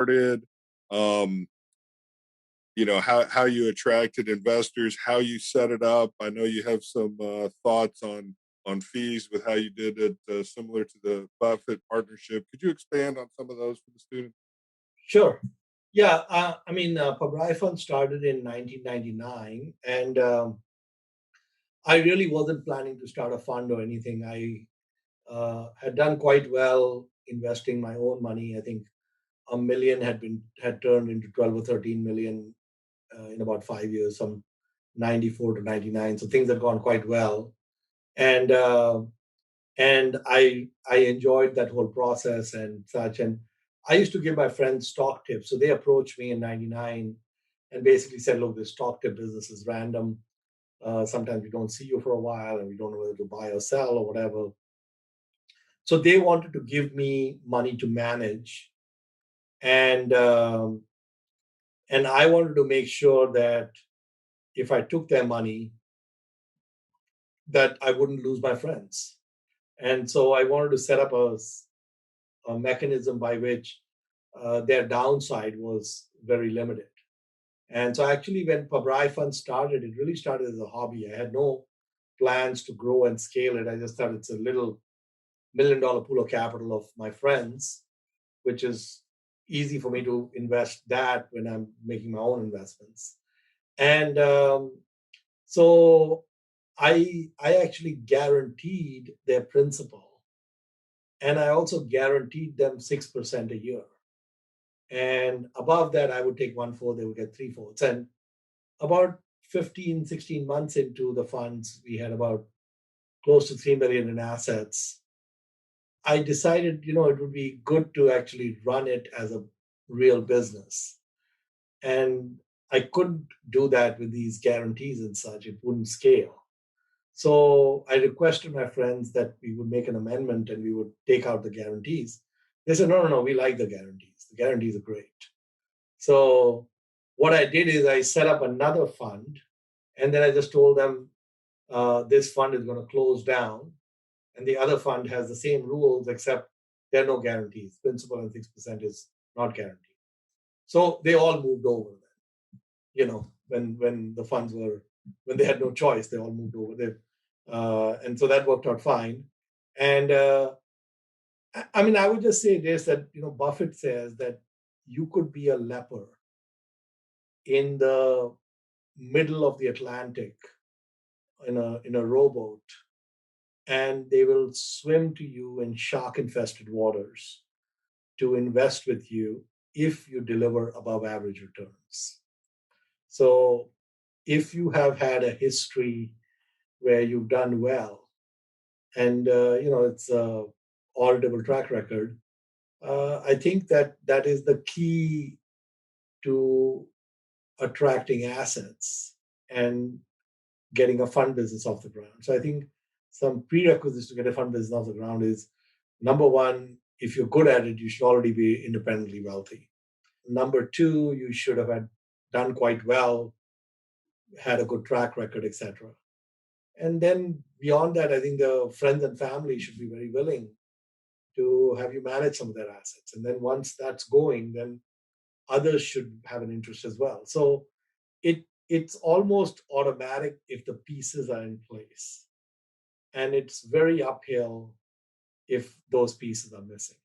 started, um, how you attracted investors, how you set it up. I know you have some thoughts on fees with how you did it, similar to the Buffett partnership. Could you expand on some of those for the students? Sure. Yeah, Pabrai Fund started in 1999, and I really wasn't planning to start a fund or anything. I had done quite well investing my own money. I think a million had turned into 12 or 13 million in about 5 years, some 94 to 99. So things had gone quite well, and I enjoyed that whole process and such. And I used to give my friends stock tips. So they approached me in '99 and basically said, "Look, this stock tip business is random. Sometimes we don't see you for a while, and we don't know whether to buy or sell or whatever." So they wanted to give me money to manage, and and I wanted to make sure that if I took their money, that I wouldn't lose my friends. And so I wanted to set up a mechanism by which their downside was very limited. And so actually, when Pabrai Fund started, it really started as a hobby. I had no plans to grow and scale it. I just thought it's a little $1 million pool of capital of my friends, which is easy for me to invest that when I'm making my own investments. And so I actually guaranteed their principal, and I also guaranteed them 6% a year. And above that, I would take 1/4, they would get 3/4. And about 15, 16 months into the funds, we had about close to 3 million in assets. I decided, it would be good to actually run it as a real business. And I couldn't do that with these guarantees and such, it wouldn't scale. So I requested my friends that we would make an amendment and we would take out the guarantees. They said, no, no, no, we like the guarantees. The guarantees are great. So what I did is I set up another fund, and then I just told them this fund is going to close down, and the other fund has the same rules except there are no guarantees. Principal and 6% is not guaranteed. So they all moved over then. When the funds were when they had no choice, they all moved over there, and so that worked out fine. And I would just say this, that Buffett says that you could be a leper in the middle of the Atlantic in a rowboat, and they will swim to you in shark infested waters to invest with you if you deliver above average returns. So if you have had a history where you've done well, and it's a auditable track record, I think that is the key to attracting assets and getting a fund business off the ground. So I think some prerequisites to get a fund business off the ground is, number one, if you're good at it, you should already be independently wealthy. Number two, you should have done quite well, had a good track record, etc. And then beyond that, I think the friends and family should be very willing to have you manage some of their assets. And then once that's going, then others should have an interest as well. So it's almost automatic if the pieces are in place. And it's very uphill if those pieces are missing.